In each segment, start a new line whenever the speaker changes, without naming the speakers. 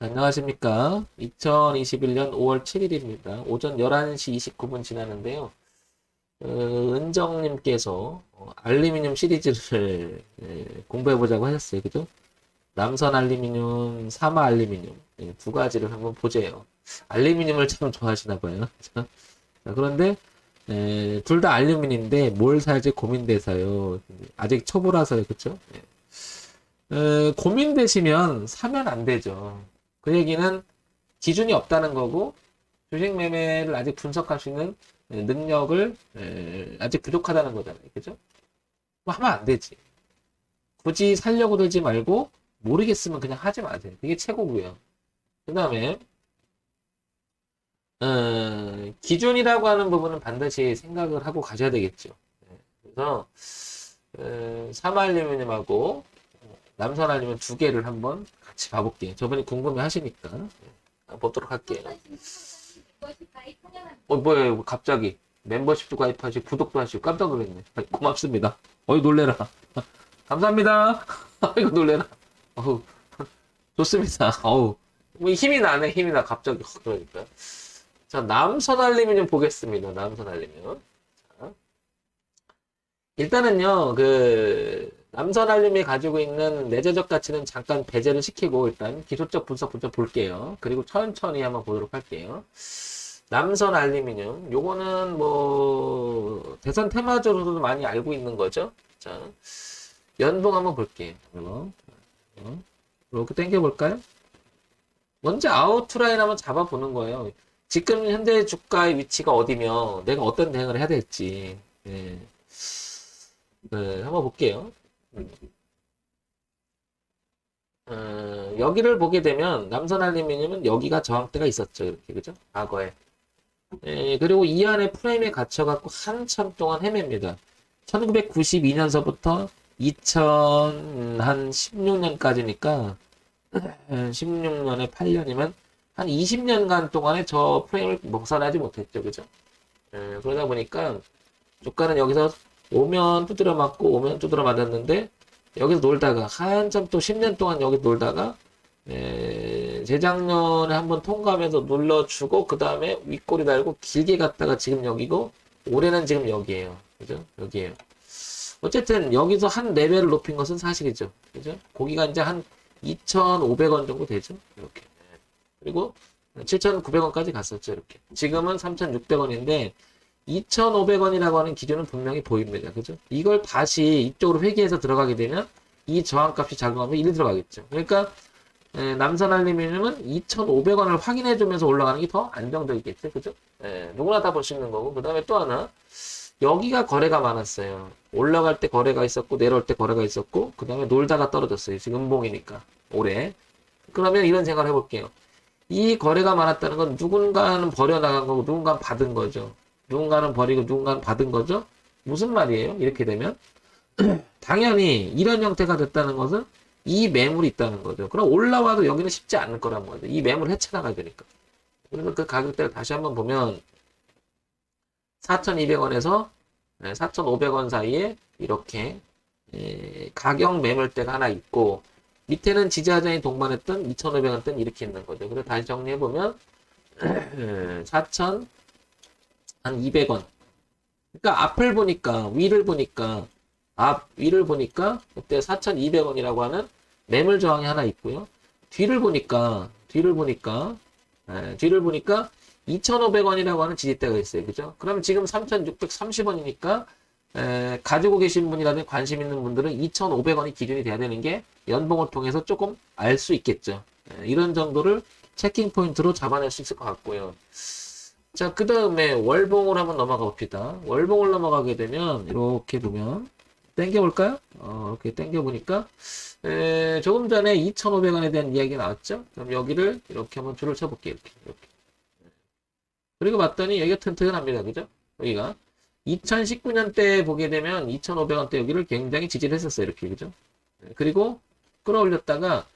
안녕하십니까. 2021년 5월 7일입니다. 오전 11시 29분 지나는데요. 은정님께서 알루미늄 시리즈를 공부해보자고 하셨어요. 그죠? 남선 알루미늄, 사마 알루미늄 두 가지를 한번 보재요. 알루미늄을 참 좋아하시나 봐요. 자, 그런데 둘 다 알루미늄인데 뭘 살지 고민돼서요. 아직 초보라서요. 그쵸? 고민되시면 사면 안 되죠. 그 얘기는 기준이 없다는 거고 주식 매매를 아직 분석할 수 있는 능력을 아직 부족하다는 거잖아요. 그죠? 뭐 하면 안 되지. 굳이 살려고 들지 말고 모르겠으면 그냥 하지 마세요. 이게 최고고요. 그 다음에 기준이라고 하는 부분은 반드시 생각을 하고 가셔야 되겠죠. 그래서 사마알루미늄하고 남선알루미늄 두 개를 한번 같이 봐볼게요. 저번에 궁금해 하시니까 보도록 할게요. 뭐야, 이거 갑자기. 멤버십도 가입하시고, 구독도 하시고, 깜짝 놀랐네. 고맙습니다. 놀래라. 감사합니다. 아이고, 놀래라. 어우, 좋습니다. 뭐 힘이 나네, 힘이 나. 갑자기. 그러니까. 자, 남선알루미늄 보겠습니다. 남선알루미늄. 자, 일단은요, 남선알루미늄이 가지고 있는 내재적 가치는 잠깐 배제를 시키고, 일단 기술적 분석부터 볼게요. 그리고 천천히 한번 보도록 할게요. 남선 알루미늄 요거는 뭐 대선 테마주로도 많이 알고 있는 거죠. 자, 연봉 한번 볼게요. 이렇게 당겨 볼까요? 먼저 아웃라인 한번 잡아 보는 거예요. 지금 현재 주가의 위치가 어디며 내가 어떤 대응을 해야 될지 한번 볼게요. 여기를 보게 되면 남선 알루미늄은 여기가 저항대가 있었죠. 이렇게 그죠? 과거에. 그리고 이 안에 프레임에 갇혀갖고 한참 동안 헤맵니다. 1992년서부터 2016년까지니까 16년에 8년이면 한 20년간 동안에 저 프레임을 벗어나지 못했죠. 그죠? 그러다 보니까 주가는 여기서 오면 두드려 맞고 오면 두드려 맞았는데 여기서 놀다가 한참 또 10년 동안 여기 놀다가 재작년에 한번 통과하면서 눌러주고 그 다음에 윗꼬리 달고 길게 갔다가 지금 여기고 올해는 지금 여기에요. 그죠? 여기에요. 어쨌든 여기서 한 레벨을 높인 것은 사실이죠. 그죠? 고기가 이제 한 2,500원 정도 되죠. 이렇게. 그리고 7,900원까지 갔었죠. 이렇게. 지금은 3,600원인데 2,500원이라고 하는 기준은 분명히 보입니다. 그죠? 이걸 다시 이쪽으로 회귀해서 들어가게 되면 이 저항값이 작용하면 1이 들어가겠죠. 그러니까 남선 알루미늄은 2,500원을 확인해 주면서 올라가는 게 더 안정적이겠죠. 그죠? 누구나 다 볼 수 있는 거고. 그 다음에 또 하나. 여기가 거래가 많았어요. 올라갈 때 거래가 있었고, 내려올 때 거래가 있었고, 그 다음에 놀다가 떨어졌어요. 지금 음봉이니까. 올해. 그러면 이런 생각을 해볼게요. 이 거래가 많았다는 건 누군가는 버려나간 거고, 누군가는 받은 거죠. 누군가는 버리고, 누군가는 받은 거죠. 무슨 말이에요? 이렇게 되면. 당연히 이런 형태가 됐다는 것은 이 매물이 있다는 거죠. 그럼 올라와도 여기는 쉽지 않을 거란 거죠. 이 매물을 헤쳐나가야 되니까. 그래서 그 가격대를 다시 한번 보면 4,200원에서 4,500원 사이에 이렇게 가격 매물대가 하나 있고 밑에는 지지하장이 동반했던 2,500원대는 이렇게 있는 거죠. 그래서 다시 정리해보면 4,200원. 그러니까 앞을 보니까 위를 보니까 위를 보니까 그때 4,200원이라고 하는 매물 저항이 하나 있고요. 뒤를 보니까 2,500원이라고 하는 지지대가 있어요. 그죠? 그럼 지금 3,630원이니까 가지고 계신 분이라든지 관심 있는 분들은 2,500원이 기준이 돼야 되는 게 연봉을 통해서 조금 알 수 있겠죠. 이런 정도를 체킹 포인트로 잡아낼 수 있을 것 같고요. 자, 그 다음에 월봉으로 한번 넘어가 봅시다. 월봉을 넘어가게 되면 이렇게 보면 땡겨볼까요? 이렇게 땡겨보니까 조금 전에 2,500원에 대한 이야기가 나왔죠? 그럼 여기를 이렇게 한번 줄을 쳐볼게요. 이렇게. 그리고 봤더니 여기가 튼튼합니다. 그죠? 여기가 2019년 때 보게 되면 2,500원대 여기를 굉장히 지지를 했었어요. 이렇게. 그죠? 그리고 끌어올렸다가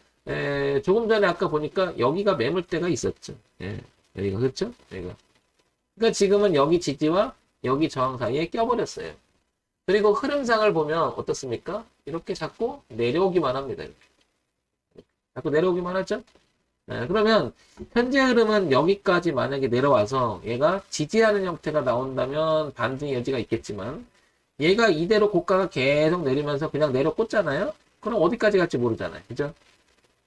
조금 전에 아까 보니까 여기가 매물대가 있었죠. 여기가. 그렇죠? 여기가. 그러니까 지금은 여기 지지와 여기 저항 사이에 껴버렸어요. 그리고 흐름상을 보면 어떻습니까? 이렇게 자꾸 내려오기만 합니다. 이렇게. 자꾸 내려오기만 하죠? 그러면 현재 흐름은 여기까지 만약에 내려와서 얘가 지지하는 형태가 나온다면 반등의 여지가 있겠지만 얘가 이대로 고가가 계속 내리면서 그냥 내려 꽂잖아요. 그럼 어디까지 갈지 모르잖아요. 그죠?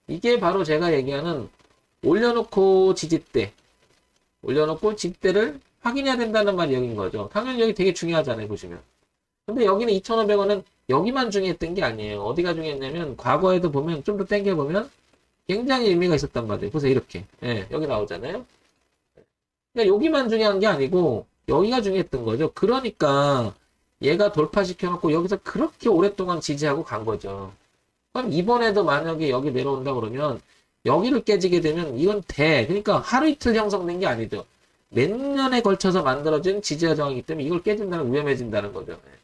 이게 바로 제가 얘기하는 올려놓고 지지대, 올려놓고 지지대를 확인해야 된다는 말이 여긴 거죠. 당연히 여기 되게 중요하잖아요. 보시면. 근데 여기는 2,500원은 여기만 중요했던 게 아니에요. 어디가 중요했냐면 과거에도 보면 좀 더 당겨보면 굉장히 의미가 있었단 말이에요. 보세요. 이렇게. 예, 여기 나오잖아요. 그러니까 여기만 중요한 게 아니고 여기가 중요했던 거죠. 그러니까 얘가 돌파시켜놓고 여기서 그렇게 오랫동안 지지하고 간 거죠. 그럼 이번에도 만약에 여기 내려온다 그러면 여기를 깨지게 되면 이건 그러니까 하루 이틀 형성된 게 아니죠. 몇 년에 걸쳐서 만들어진 지지와 저항이기 때문에 이걸 깨진다는 위험해진다는 거죠. 예.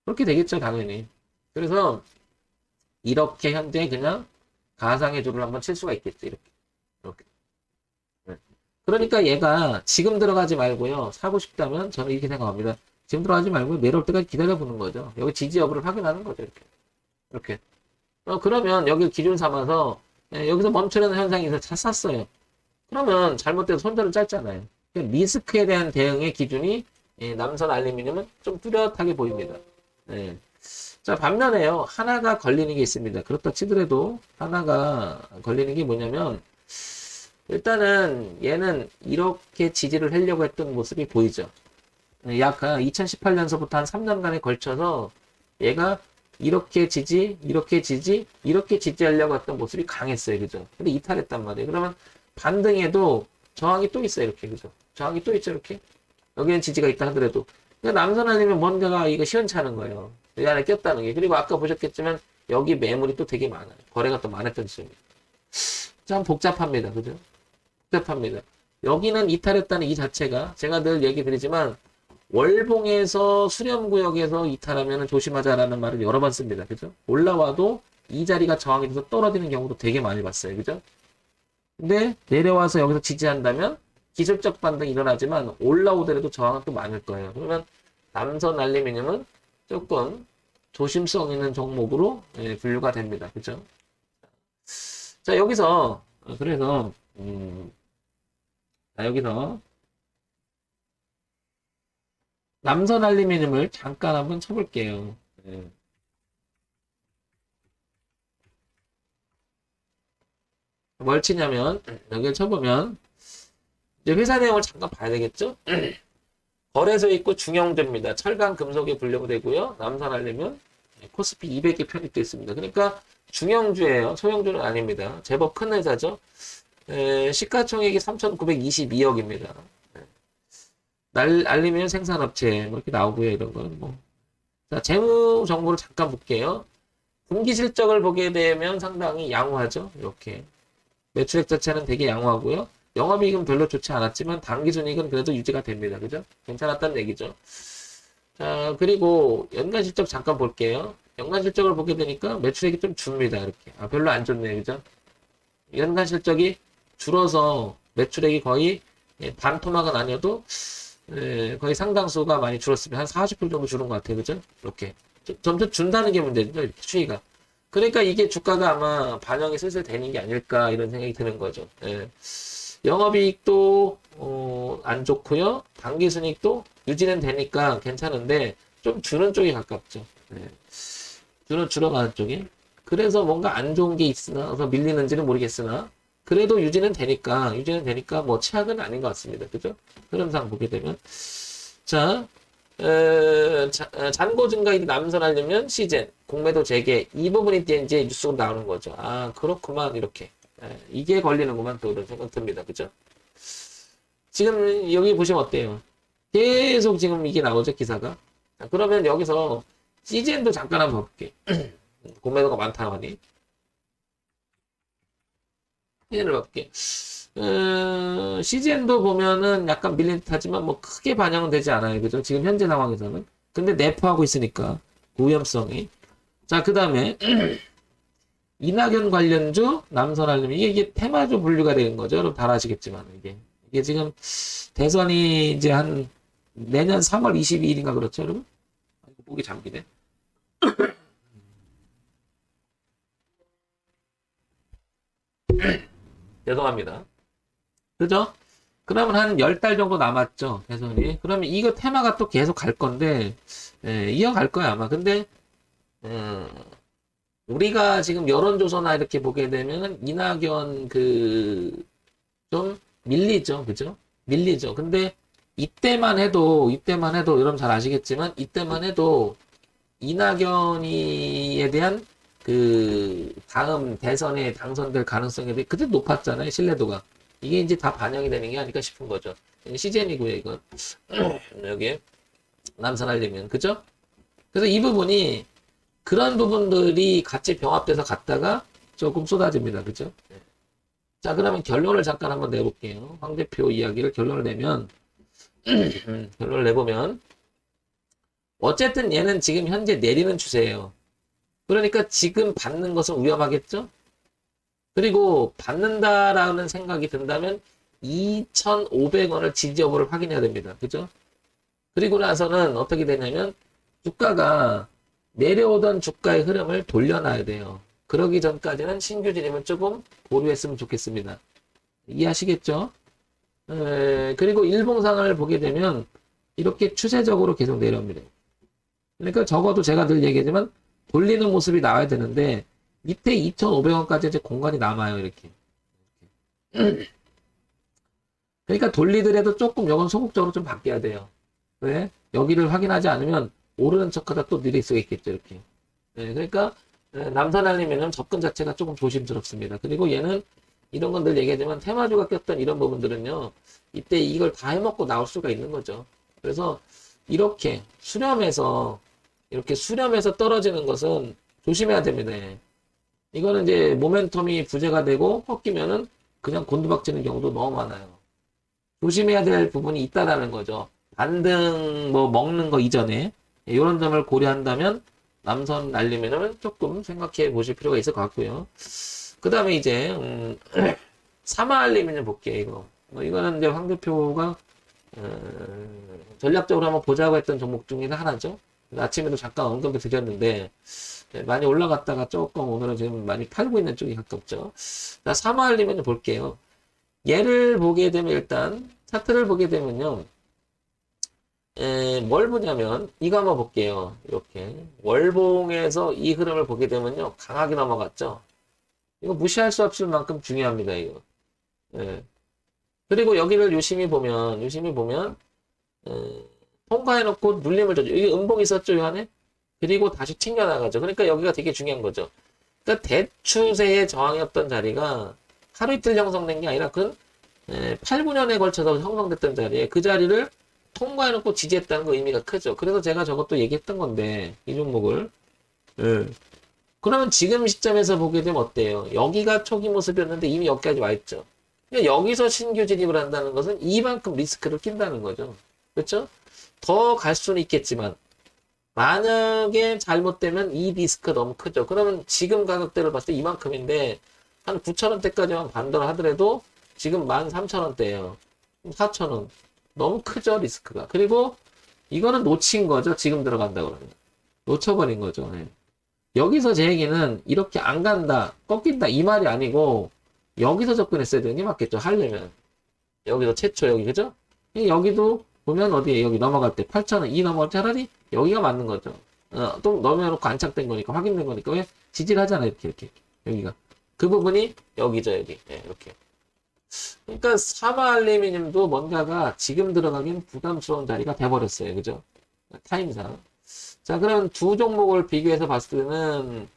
그렇게 되겠죠, 당연히. 그래서 이렇게 현재 그냥 가상의 줄을 한번 칠 수가 있겠죠, 이렇게. 이렇게. 네. 그러니까 얘가 지금 들어가지 말고요. 사고 싶다면 저는 이렇게 생각합니다. 지금 들어가지 말고 내려올 때까지 기다려보는 거죠. 여기 지지 여부를 확인하는 거죠, 이렇게. 이렇게. 그러면 여기를 기준 삼아서 여기서 멈추려는 현상이 있어서 샀어요. 그러면 잘못돼서 손절을 짧잖아요. 리스크에 대한 대응의 기준이 남선 알루미늄은 좀 뚜렷하게 보입니다. 네. 자, 반면에요. 하나가 걸리는 게 있습니다. 그렇다 치더라도 하나가 걸리는 게 뭐냐면 일단은 얘는 이렇게 지지를 하려고 했던 모습이 보이죠. 약 2018년서부터 한 3년간에 걸쳐서 얘가 이렇게 지지, 이렇게 지지, 이렇게 지지하려고 했던 모습이 강했어요. 그죠? 근데 이탈했단 말이에요. 그러면 반등에도 저항이 또 있어요. 이렇게. 그죠? 저항이 또 있죠. 이렇게. 여기는 지지가 있다 하더라도. 그러니까 남선 아니면 뭔가가 이거 시원찮은 거예요. 여기 안에 꼈다는 게. 그리고 아까 보셨겠지만 여기 매물이 또 되게 많아요. 거래가 또 많았던 지점이에요. 참 복잡합니다. 그죠? 복잡합니다. 여기는 이탈했다는 이 자체가 제가 늘 얘기 드리지만 월봉에서 수렴구역에서 이탈하면 조심하자라는 말을 여러 번 씁니다. 그죠? 올라와도 이 자리가 저항이 돼서 떨어지는 경우도 되게 많이 봤어요. 그죠? 근데 내려와서 여기서 지지한다면 기술적 반등이 일어나지만 올라오더라도 저항은 또 많을 거예요. 그러면 남선 알루미늄은 조금 조심성 있는 종목으로 분류가 됩니다. 그죠? 자, 여기서 그래서 여기서 남선 알루미늄을 잠깐 한번 쳐볼게요. 뭘 치냐면 여기를 쳐보면 이제 회사 내용을 잠깐 봐야 되겠죠? 거래소에 있고 중형주입니다. 철강, 금속이 분류되고요. 남선 알루미늄, 코스피 200개 편입되어 있습니다. 그러니까 중형주예요. 소형주는 아닙니다. 제법 큰 회사죠. 시가총액이 3,922억입니다. 알루미늄 생산업체 뭐 이렇게 나오고요. 이런 거는 뭐. 자, 재무 정보를 잠깐 볼게요. 분기 실적을 보게 되면 상당히 양호하죠. 이렇게 매출액 자체는 되게 양호하고요. 영업이익은 별로 좋지 않았지만 당기순이익은 그래도 유지가 됩니다. 그죠? 괜찮았다는 얘기죠. 자, 그리고 연간 실적 잠깐 볼게요. 연간 실적을 보게 되니까 매출액이 좀 줍니다. 이렇게. 별로 안 좋네요. 그죠? 연간 실적이 줄어서 매출액이 거의 반토막은 아니어도 거의 상당수가 많이 줄었으면 한 40% 정도 줄은 것 같아요. 그죠? 이렇게. 점점 준다는 게 문제죠. 이렇게 추이가. 그러니까 이게 주가가 아마 반영이 슬슬 되는 게 아닐까 이런 생각이 드는 거죠. 영업이익도 안 좋고요. 당기순이익도 유지는 되니까 괜찮은데 좀 주는 쪽에 가깝죠. 줄어가는 쪽에. 그래서 뭔가 안 좋은 게 있으나 밀리는지는 모르겠으나 그래도 유지는 되니까 뭐 최악은 아닌 것 같습니다. 그죠? 흐름상 보게 되면 자 잔고 증가 이제 남선하려면 시즌 공매도 재개 이 부분이 이제 뉴스로 나오는 거죠. 그렇구만 이렇게 이게 걸리는구만 또 이런 생각 듭니다. 그죠? 지금 여기 보시면 어때요? 계속 지금 이게 나오죠 기사가. 그러면 여기서 시즌도 잠깐 한번 볼게. 공매도가 많다 하니 시즌을 볼게. CGN도 보면은 약간 밀린 듯 하지만 뭐 크게 반영은 되지 않아요. 그죠? 지금 현재 상황에서는. 근데 내포하고 있으니까 그 위험성이. 자, 그 다음에 이낙연 관련주 남선알루미늄 이게 테마주 분류가 되는 거죠. 여러분 다 아시겠지만 이게 지금 대선이 이제 한 내년 3월 22일인가 그렇죠, 여러분? 목이 잠기네. 죄송합니다. 그죠? 그러면 한 10달 정도 남았죠, 개선이. 그러면 이거 테마가 또 계속 갈 건데, 이어갈 거야, 아마. 근데, 우리가 지금 여론조사나 이렇게 보게 되면, 이낙연 좀 밀리죠, 그죠? 밀리죠. 근데, 이때만 해도, 여러분 잘 아시겠지만, 이때만 해도, 이낙연이에 대한 다음 대선에 당선될 가능성이 그때 높았잖아요, 신뢰도가. 이게 이제 다 반영이 되는 게 아닐까 싶은 거죠. 시젠이고요, 이건. 여기, 남산하려면. 그죠? 그래서 이 부분이, 그런 부분들이 같이 병합돼서 갔다가 조금 쏟아집니다. 그죠? 자, 그러면 결론을 잠깐 한번 내볼게요. 황 대표 이야기를 결론을 내면, 결론을 내보면, 어쨌든 얘는 지금 현재 내리는 추세예요. 그러니까 지금 받는 것은 위험하겠죠? 그리고 받는다라는 생각이 든다면 2,500원을 지지 여부를 확인해야 됩니다. 그죠? 그리고 나서는 어떻게 되냐면 주가가 내려오던 주가의 흐름을 돌려놔야 돼요. 그러기 전까지는 신규 진입은 조금 보류했으면 좋겠습니다. 이해하시겠죠? 그리고 일봉상을 보게 되면 이렇게 추세적으로 계속 내려옵니다. 그러니까 적어도 제가 늘 얘기하지만 돌리는 모습이 나와야 되는데 밑에 2,500원까지 이제 공간이 남아요, 이렇게. 그러니까 돌리더라도 조금 이건 소극적으로 좀 바뀌어야 돼요. 왜? 여기를 확인하지 않으면 오르는 척하다 또 내릴 수가 있겠죠, 이렇게. 그러니까 남산알림에는 접근 자체가 조금 조심스럽습니다. 그리고 얘는 이런 건 늘 얘기하지만 테마주가 꼈던 이런 부분들은요, 이때 이걸 다 해먹고 나올 수가 있는 거죠. 그래서 이렇게 수렴해서 떨어지는 것은 조심해야 됩니다. 이거는 이제 모멘텀이 부재가 되고 꺾이면은 그냥 곤두박지는 경우도 너무 많아요. 조심해야 될 부분이 있다라는 거죠. 반등 뭐 먹는 거 이전에 이런 점을 고려한다면 남선 날리면은 조금 생각해 보실 필요가 있을 것 같고요. 그 다음에 이제 사마 알리미늄 볼게요. 이거는 이제 황 대표가 전략적으로 한번 보자고 했던 종목 중에 하나죠. 아침에도 잠깐 언급을 드렸는데 많이 올라갔다가 조금 오늘은 지금 많이 팔고 있는 쪽이 가깝죠. 자, 사마 알리미늄 볼게요. 얘를 보게 되면 일단 차트를 보게 되면요. 뭘 보냐면 이거 한번 볼게요. 이렇게 월봉에서 이 흐름을 보게 되면요. 강하게 넘어갔죠. 이거 무시할 수 없을 만큼 중요합니다. 이거. 그리고 여기를 유심히 보면 통과해놓고 눌림을 줘죠. 여기 음봉이 있었죠, 요 안에? 그리고 다시 튕겨나가죠. 그러니까 여기가 되게 중요한 거죠. 그러니까 대추세의 저항이었던 자리가 하루 이틀 형성된 게 아니라 8, 9년에 걸쳐서 형성됐던 자리에 그 자리를 통과해놓고 지지했다는 거 의미가 크죠. 그래서 제가 저것도 얘기했던 건데, 이 종목을. 그러면 지금 시점에서 보게 되면 어때요? 여기가 초기 모습이었는데 이미 여기까지 와 있죠. 그러니까 여기서 신규 진입을 한다는 것은 이만큼 리스크를 낀다는 거죠. 그렇죠? 더 갈 수는 있겠지만 만약에 잘못되면 이 리스크 너무 크죠. 그러면 지금 가격대를 봤을 때 이만큼인데 한 9,000원대까지만 반도를 하더라도 지금 13,000원대예요. 4,000원. 너무 크죠, 리스크가. 그리고 이거는 놓친 거죠. 지금 들어간다 그러면. 놓쳐버린 거죠. 여기서 제 얘기는 이렇게 안 간다, 꺾인다 이 말이 아니고 여기서 접근했어야 되는 게 맞겠죠. 하려면. 여기서 최초 여기 그죠? 여기도 보면 어디에 여기 넘어갈 때 8,000원 이 넘어갈 때 차라리 여기가 맞는 거죠. 또 넘어놓고 안착된 거니까 확인된 거니까 왜 지지를 하잖아요. 이렇게 여기가 그 부분이 여기죠. 여기 이렇게. 그러니까 사마 알루미늄도 뭔가가 지금 들어가긴 부담스러운 자리가 돼버렸어요. 그죠? 타임상. 자, 그럼 두 종목을 비교해서 봤을 때는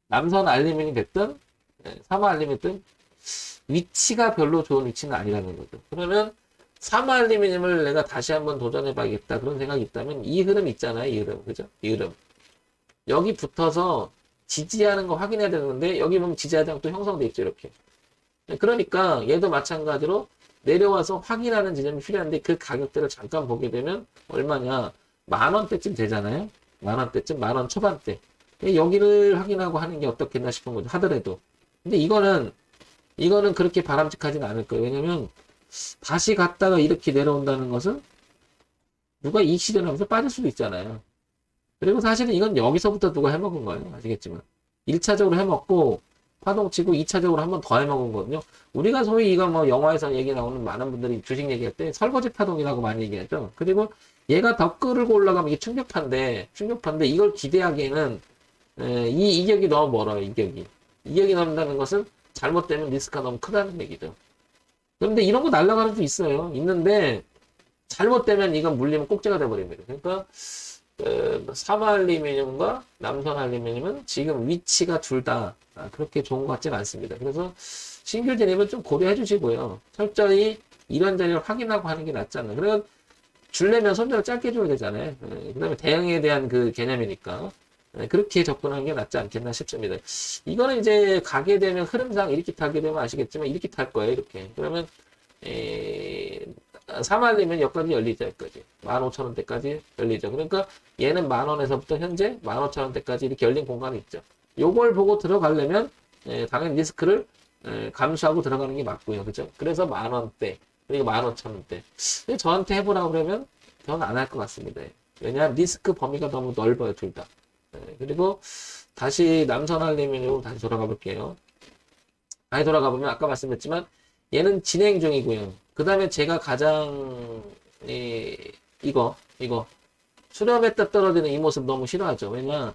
남선 알루미늄이 됐든 사마 알루미늄이 됐든 위치가 별로 좋은 위치는 아니라는 거죠. 그러면 사마 알루미늄을 내가 다시 한번 도전해봐야겠다 그런 생각이 있다면 이 흐름 있잖아요. 이 흐름. 그죠? 이 흐름. 여기 붙어서 지지하는 거 확인해야 되는데 여기 보면 지지하장 또 형성돼 있죠. 이렇게. 그러니까 얘도 마찬가지로 내려와서 확인하는 지점이 필요한데 그 가격대를 잠깐 보게 되면 얼마냐. 10,000원대쯤 되잖아요. 10,000원대쯤, 10,000원 초반대. 여기를 확인하고 하는 게 어떻겠나 싶은 거죠. 하더라도. 근데 이거는 그렇게 바람직하지는 않을 거예요. 왜냐면 다시 갔다가 이렇게 내려온다는 것은 누가 이 시대를 하면서 빠질 수도 있잖아요. 그리고 사실은 이건 여기서부터 누가 해먹은 거예요. 아시겠지만. 1차적으로 해먹고 파동치고 2차적으로 한 번 더 해먹은 거거든요. 우리가 소위 이거 뭐 영화에서 얘기 나오는 많은 분들이 주식 얘기할 때 설거지 파동이라고 많이 얘기하죠. 그리고 얘가 더 끌고 올라가면 이게 충격파인데 이걸 기대하기에는 이 이격이 너무 멀어요. 이격이 넘는다는 것은 잘못되면 리스크가 너무 크다는 얘기죠. 그런데 이런 거 날아가는 수 있어요. 있는데 잘못되면 이건 물리면 꼭지가 돼버립니다. 그러니까 삼알루미늄과 남선알루미늄은 지금 위치가 둘 다 그렇게 좋은 것 같지는 않습니다. 그래서 신규 진입은 좀 고려해 주시고요. 철저히 이런 자리를 확인하고 하는 게 낫잖아요. 그러면 줄려면 손절을 짧게 줘야 되잖아요. 그 다음에 대응에 대한 그 개념이니까 그렇게 접근하는 게 낫지 않겠나 싶습니다. 이거는 이제 가게 되면 흐름상 이렇게 타게 되면 아시겠지만 이렇게 탈 거예요. 이렇게. 그러면 3알리면 여기까지 열리죠. 여기까지 15,000원대까지 열리죠. 그러니까 얘는 10,000원에서부터 현재 15,000원대까지 이렇게 열린 공간이 있죠. 요걸 보고 들어가려면 당연히 리스크를 감수하고 들어가는 게 맞고요. 그죠? 그래서 10,000원대 그리고 15,000원대. 근데 저한테 해보라고 그러면 저는 안 할 것 같습니다. 왜냐하면 리스크 범위가 너무 넓어요. 둘 다. 그리고 다시 남선알루미늄으로 다시 돌아가 볼게요. 다시 돌아가 보면 아까 말씀드렸지만 얘는 진행 중이고요. 그 다음에 제가 가장 이거 수렴했다 떨어지는 이 모습 너무 싫어하죠. 왜냐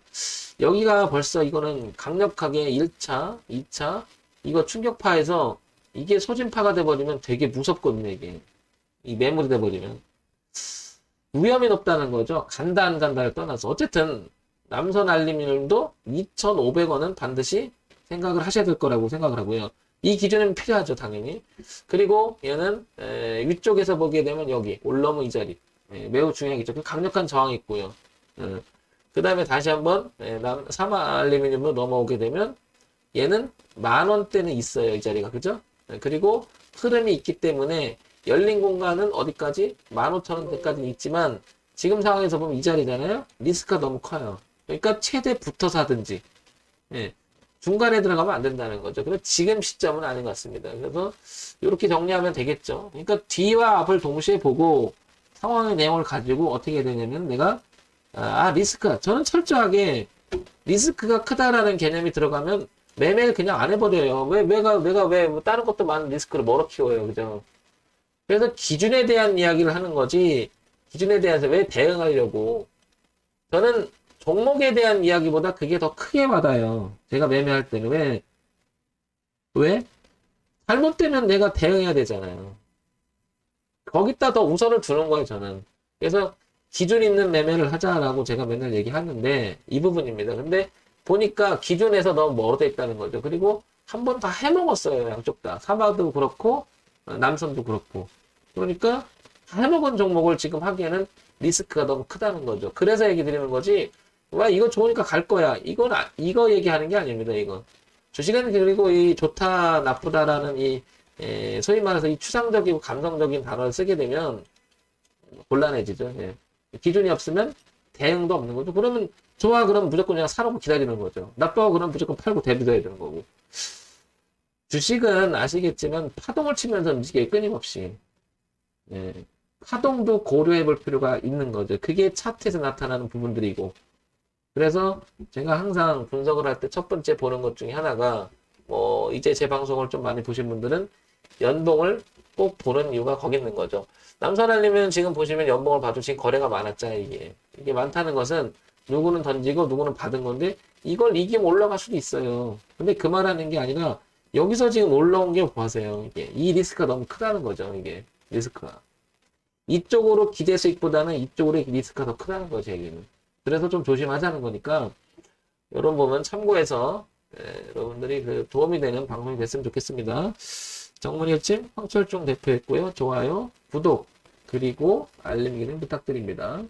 여기가 벌써 이거는 강력하게 1차, 2차 이거 충격파에서 이게 소진파가 돼버리면 되게 무섭거든요. 이게 이 매물이 돼버리면 위험이 높다는 거죠. 간다 안 간다를 떠나서 어쨌든 남선알루미늄도 2,500원은 반드시 생각을 하셔야 될 거라고 생각을 하고요. 이 기준은 필요하죠, 당연히. 그리고 얘는 위쪽에서 보게 되면 여기 올라오면 이 자리 매우 중요하겠죠. 강력한 저항이 있고요. 그 다음에 다시 한번 삼알루미늄으로 넘어오게 되면 얘는 10,000원대는 있어요, 이 자리가. 그죠? 그리고 흐름이 있기 때문에 열린 공간은 어디까지? 15,000원대까지 있지만 지금 상황에서 보면 이 자리잖아요. 리스크가 너무 커요. 그러니까 최대 붙어서 하든지 중간에 들어가면 안 된다는 거죠. 그래서 지금 시점은 아닌 것 같습니다. 그래서 이렇게 정리하면 되겠죠. 그러니까 뒤와 앞을 동시에 보고 상황의 내용을 가지고 어떻게 해야 되냐면 내가 리스크. 저는 철저하게 리스크가 크다라는 개념이 들어가면 매매를 그냥 안 해버려요. 내가 왜 다른 것도 많은 리스크를 멀어 키워요. 그죠? 그래서 기준에 대한 이야기를 하는 거지, 기준에 대해서 왜 대응하려고. 저는 종목에 대한 이야기보다 그게 더 크게 받아요. 제가 매매할 때는. 왜? 잘못되면 내가 대응해야 되잖아요. 거기다 더 우선을 두는 거예요, 저는. 그래서 기준 있는 매매를 하자라고 제가 맨날 얘기하는데, 이 부분입니다. 근데 보니까 기준에서 너무 멀어져 있다는 거죠. 그리고 한 번 다 해먹었어요, 양쪽 다. 사마도 그렇고, 남선도 그렇고. 그러니까 해먹은 종목을 지금 하기에는 리스크가 너무 크다는 거죠. 그래서 얘기 드리는 거지, 와, 이거 좋으니까 갈 거야. 이거 얘기하는 게 아닙니다, 이거. 주식은 그리고 이 좋다, 나쁘다라는 소위 말해서 이 추상적이고 감성적인 단어를 쓰게 되면 곤란해지죠. 예. 기준이 없으면 대응도 없는 거죠. 그러면 좋아, 그럼 무조건 그냥 사놓고 기다리는 거죠. 나빠, 그럼 무조건 팔고 대비해야 되는 거고. 주식은 아시겠지만 파동을 치면서 움직여요, 끊임없이. 예. 파동도 고려해 볼 필요가 있는 거죠. 그게 차트에서 나타나는 부분들이고. 그래서 제가 항상 분석을 할 때 첫 번째 보는 것 중에 하나가, 이제 제 방송을 좀 많이 보신 분들은 연봉을 꼭 보는 이유가 거기 있는 거죠. 남선알루미늄 지금 보시면 연봉을 봐도 지금 거래가 많았잖아요, 이게. 이게 많다는 것은 누구는 던지고 누구는 받은 건데, 이걸 이기면 올라갈 수도 있어요. 근데 그 말하는 게 아니라, 여기서 지금 올라온 게 보세요. 이게. 이 리스크가 너무 크다는 거죠, 이게. 리스크가. 이쪽으로 기대 수익보다는 이쪽으로 리스크가 더 크다는 거죠, 얘기는. 그래서 좀 조심하자는 거니까, 이런 부분 참고해서, 여러분들이 도움이 되는 방송이 됐으면 좋겠습니다. 정문일침 황철중 대표였고요. 좋아요, 구독, 그리고 알림 기능 부탁드립니다.